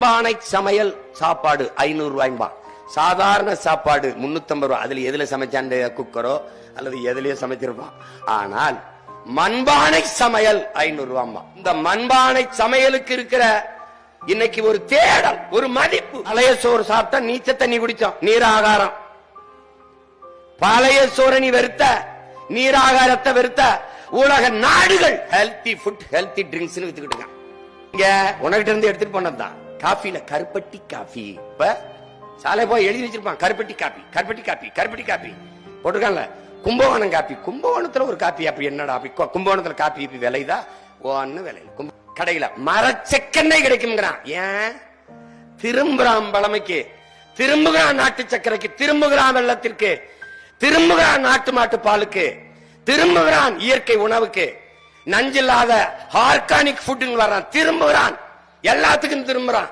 மண்பானை சமையல் சாப்பாடு 500 ரூபாய்பா. சாதாரண சாப்பாடு 350 ரூபாய். அதுல எதுல சமைச்சான் குக்கரோ அல்லது எதுலயோ சமைச்சிருப்பான். ஆனால் மண்பானை சமையல் 500 ரூபாய்மா. இந்த மண்பானை சமையலுக்கு இருக்கிற இன்னைக்கு ஒரு தேடல், ஒரு மதிப்பு. பழைய சோறு சாப்பிட்டா நீச்ச தண்ணி குடிச்சோம், நீராகாரம். பழைய சோறு நீ வெறுத்த, நீராகாரத்தை வெறுத்த உலக நாடுகள் ஹெல்தி ஃபுட், ஹெல்தி ட்ரிங்க்ஸ் வித்துக்கிட்டு இங்க உனகிட்ட இருந்து எடுத்துட்டு போனதுதான். காஃபில கருப்பட்டி காஃபி. இப்ப சாலை போய் எழுதி வச்சிருப்பான், கருப்பட்டி காப்பி, கருப்பட்டி காப்பி, கருப்பட்டி காப்பி போட்டிருக்காங்க. கும்பகோணம் காப்பி, கும்பகோணத்துல ஒரு காப்பி. அப்படி என்னடா கும்பகோணத்துல காப்பி விலைதா? ஒன்னு விலையில கடையில மரச்செக்கெண்ணெய் கிடைக்கும்ங்கிறான். ஏன் திரும்புறான்? பழமைக்கு திரும்புகிறான், நாட்டு சக்கரைக்கு திரும்புகிறான், வெள்ளத்திற்கு திரும்புகிறான், நாட்டு மாட்டு பாலுக்கு திரும்புகிறான், இயற்கை உணவுக்கு, நஞ்சில்லாத ஆர்கானிக் ஃபுட் வர்றான், திரும்புகிறான், எல்லாத்துக்கும் திரும்புறான்.